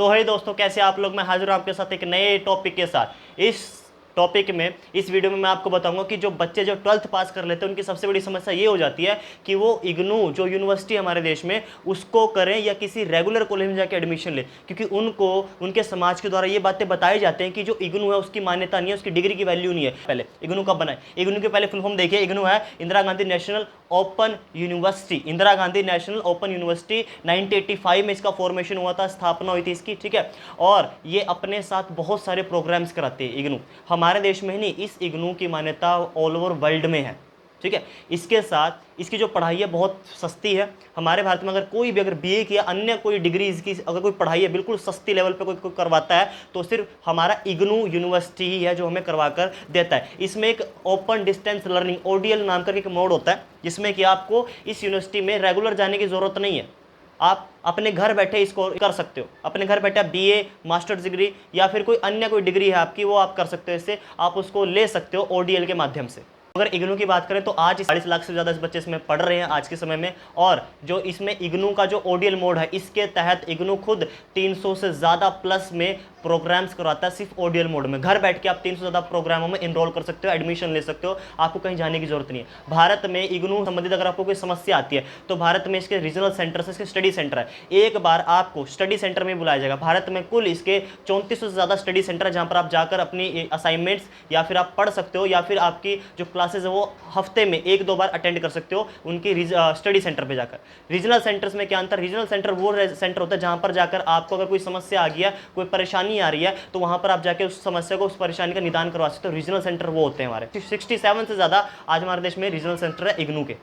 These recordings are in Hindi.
तो है दोस्तों, कैसे आप लोग, मैं हाजिर हूं आपके साथ एक नए टॉपिक के साथ। इस टॉपिक में, इस वीडियो में मैं आपको बताऊंगा कि जो बच्चे जो 12th पास कर लेते हैं उनकी सबसे बड़ी समस्या ये हो जाती है कि वो इग्नू जो यूनिवर्सिटी हमारे देश में उसको करें या किसी रेगुलर कॉलेज में जाकर एडमिशन ले, क्योंकि उनको उनके समाज के द्वारा ये बातें बताई जाती हैं कि जो इग्नू है उसकी मान्यता नहीं है, उसकी डिग्री की वैल्यू नहीं है। पहले इग्नू कब बना है? इग्नू के पहले फुल फॉर्म देखिए, इग्नू है Indira Gandhi national open university. Indira Gandhi national open university 1985 में इसका फॉर्मेशन हुआ था, स्थापना हुई थी इसकी, ठीक है। और ये अपने साथ बहुत सारे प्रोग्राम्स कराते हैं इग्नू। हमारे देश में ही नहीं, इस इग्नू की मान्यता ऑल ओवर वर्ल्ड में है, ठीक है। इसके साथ इसकी जो पढ़ाई है बहुत सस्ती है। हमारे भारत में अगर कोई भी अगर बीए किया अन्य कोई डिग्री इसकी अगर कोई पढ़ाई है बिल्कुल सस्ती लेवल पे कोई करवाता है तो सिर्फ हमारा इग्नू यूनिवर्सिटी ही है जो हमें करवा कर देता है। इसमें एक ओपन डिस्टेंस लर्निंग ओडीएल नाम का एक मोड होता है जिसमें कि आपको इस यूनिवर्सिटी में रेगुलर जाने की ज़रूरत नहीं है। आप अपने घर बैठे इसको कर सकते हो। अपने घर बैठे आप बीए, मास्टर्स डिग्री या फिर कोई अन्य कोई डिग्री है आपकी, वो आप कर सकते हो। इससे आप उसको ले सकते हो ओडीएल के माध्यम से। अगर इग्नू की बात करें तो आज 40 लाख से ज़्यादा इस बच्चे इसमें पढ़ रहे हैं आज के समय में। और जो इसमें इग्नू का जो ओडीएल मोड है, इसके तहत इग्नू खुद 300 से ज़्यादा प्लस में प्रोग्राम्स करवाता है सिर्फ ओडीएल मोड में। घर बैठ के आप 300 से ज़्यादा प्रोग्रामों में इनरोल कर सकते हो, एडमिशन ले सकते हो, आपको कहीं जाने की जरूरत नहीं है। भारत में इग्नू संबंधित अगर आपको कोई समस्या आती है तो भारत में इसके रीजनल सेंटर से इसके स्टडी सेंटर है, एक बार आपको स्टडी सेंटर में बुलाया जाएगा। भारत में कुल इसके 3400 से ज़्यादा स्टडी सेंटर है जहाँ पर आप जाकर अपनी असाइनमेंट्स या फिर आप पढ़ सकते हो, या फिर आपकी जो क्लासेज है वो हफ्ते में 1-2 बार अटेंड कर सकते हो उनकी स्टडी सेंटर पे जाकर। रीजनल सेंटर्स में क्या अंतर? रीजनल सेंटर वो सेंटर होता है जहां पर जाकर आपको अगर कोई समस्या आ गई है, कोई परेशानी आ रही है, तो वहां पर आप जाके उस समस्या को, उस परेशानी का निदान करवा सकते हो। रीजनल सेंटर वो होते हैं हमारे 67 से ज़्यादा आज हमारे देश में रीजनल सेंटर है इग्नू के।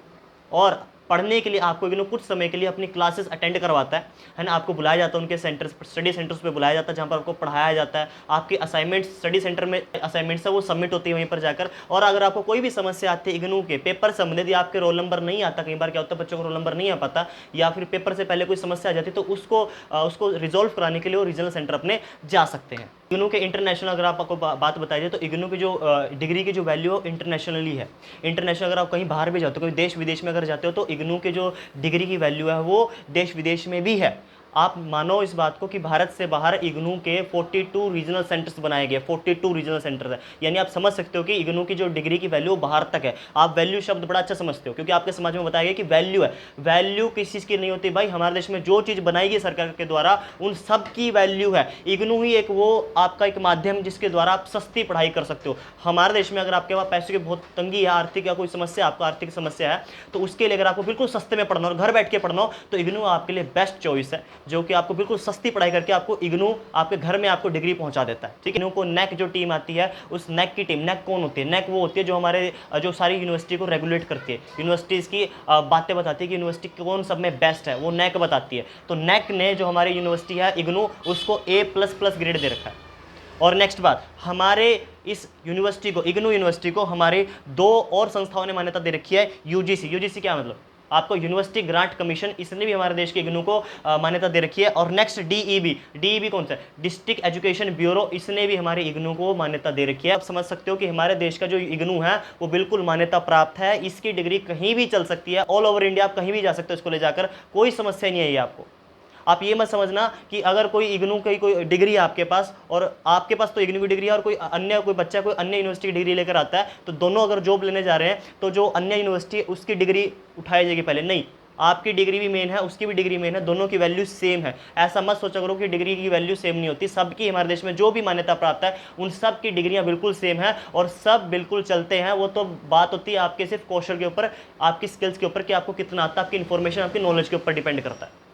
और पढ़ने के लिए आपको इग्नू कुछ समय के लिए अपनी क्लासेस अटेंड करवाता है ना। आपको बुलाया जाता है उनके सेंटर्स, स्टडी सेंटर्स पे बुलाया जाता है जहाँ पर आपको पढ़ाया जाता है। आपकी असाइनमेंट्स स्टडी सेंटर में असाइनमेंट्स है वो सबमिट होती है वहीं पर जाकर। और अगर आपको कोई भी समस्या आती है इग्नू के पेपर संबंधित, या आपके रोल नंबर नहीं आता, कई बार क्या होता है बच्चों को रोल नंबर नहीं आ पाता, या फिर पेपर से पहले कोई समस्या आ जाती है, तो उसको रिजोल्व कराने के लिए वो रीजनल सेंटर अपने जा सकते हैं। इग्नू के इंटरनेशनल अगर आपको बात बताई जाए तो इग्नू की जो डिग्री की जो वैल्यू इंटरनेशनली है। इंटरनेशनल अगर आप कहीं बाहर भी जाते हो, कोई देश विदेश में अगर जाते हो, तो इग्नू के जो डिग्री की वैल्यू है वो देश विदेश में भी है। आप मानो इस बात को कि भारत से बाहर इग्नू के 42 रीजनल सेंटर्स बनाए गए, 42 रीजनल सेंटर्स है। यानी आप समझ सकते हो कि इग्नू की जो डिग्री की वैल्यू बाहर तक है। आप वैल्यू शब्द बड़ा अच्छा समझते हो क्योंकि आपके समाज में बताया गया कि वैल्यू है। वैल्यू किस चीज़ की नहीं होती भाई, हमारे देश में जो चीज़ बनाई गई सरकार के द्वारा उन सब की वैल्यू है। इग्नू ही एक वो आपका एक माध्यम जिसके द्वारा आप सस्ती पढ़ाई कर सकते हो। हमारे देश में अगर आपके पास पैसे की बहुत तंगी है, आर्थिक या कोई समस्या, आपको आर्थिक समस्या है, तो उसके लिए अगर आपको बिल्कुल सस्ते में पढ़ना हो, घर बैठ के पढ़ना हो, तो इग्नू आपके लिए बेस्ट चॉइस है, जो कि आपको बिल्कुल सस्ती पढ़ाई करके आपको इग्नू आपके घर में आपको डिग्री पहुंचा देता है, ठीक है। इग्नू को नेक जो टीम आती है, उस नेक की टीम, नेक कौन होती है? नेक वो होती है जो हमारे जो सारी यूनिवर्सिटी को रेगुलेट करती है, यूनिवर्सिटीज़ की बातें बताती है कि यूनिवर्सिटी कौन सब में बेस्ट है, वो नेक बताती है। तो नेक ने जो हमारी यूनिवर्सिटी है इग्नू, उसको A++ ग्रेड दे रखा है। और नेक्स्ट बात, हमारे इस यूनिवर्सिटी को, इग्नू यूनिवर्सिटी को, हमारे 2 और संस्थाओं ने मान्यता दे रखी है। यूजीसी, यूजीसी क्या मतलब? आपको यूनिवर्सिटी ग्रांट कमीशन, इसने भी हमारे देश के इग्नू को मान्यता दे रखी है। और नेक्स्ट डीईबी, डीईबी कौन सा है? डिस्ट्रिक्ट एजुकेशन ब्यूरो, इसने भी हमारे इग्नू को मान्यता दे रखी है। आप समझ सकते हो कि हमारे देश का जो इग्नू है वो बिल्कुल मान्यता प्राप्त है। इसकी डिग्री कहीं भी चल सकती है, ऑल ओवर इंडिया आप कहीं भी जा सकते हो इसको ले जाकर, कोई समस्या नहीं है ये आपको। आप ये मत समझना कि अगर कोई इग्नू की कोई डिग्री है आपके पास, और आपके पास तो इग्नू की डिग्री है, और कोई बच्चा कोई अन्य यूनिवर्सिटी की डिग्री लेकर आता है, तो दोनों अगर जॉब लेने जा रहे हैं तो जो अन्य यूनिवर्सिटी है उसकी डिग्री उठाई जाएगी पहले। नहीं, आपकी डिग्री भी मेन है, उसकी भी डिग्री मेन है, दोनों की वैल्यू सेम है। ऐसा मत सोचा करो कि डिग्री की वैल्यू सेम नहीं होती। सबकी हमारे देश में जो भी मान्यता प्राप्त है उन सब की डिग्रियां बिल्कुल सेम है और सब बिल्कुल चलते हैं। वो तो बात होती है आपके सिर्फ कौशल के ऊपर, आपकी स्किल्स के ऊपर कि आपको कितना आता है, आपकी इन्फॉर्मेशन, आपकी नॉलेज के ऊपर डिपेंड करता है।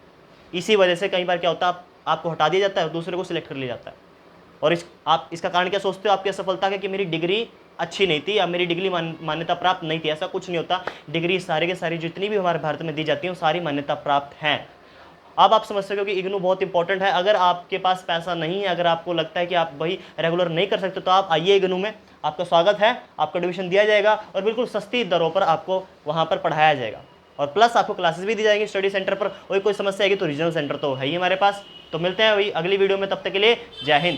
इसी वजह से कई बार क्या होता है, आपको हटा दिया जाता है, दूसरे को सिलेक्ट कर लिया जाता है। और आप इसका कारण क्या सोचते हो? आपकी असफलता है कि मेरी डिग्री अच्छी नहीं थी या मेरी डिग्री मान्यता प्राप्त नहीं थी। ऐसा कुछ नहीं होता। डिग्री सारी के सारी जितनी भी हमारे भारत में दी जाती हैं वो सारी मान्यता प्राप्त हैं। अब आप समझ सकते हो कि इग्नू बहुत इंपॉर्टेंट है। अगर आपके पास पैसा नहीं है, अगर आपको लगता है कि आप वही रेगुलर नहीं कर सकते, तो आप आइए इग्नू में, आपका स्वागत है, आपको एडमिशन दिया जाएगा और बिल्कुल सस्ती दरों पर आपको वहाँ पर पढ़ाया जाएगा। और प्लस आपको क्लासेस भी दी जाएंगी स्टडी सेंटर पर। वही कोई समस्या आएगी तो रीजनल सेंटर तो है ही हमारे पास। तो मिलते हैं वही अगली वीडियो में, तब तक के लिए जय हिंद।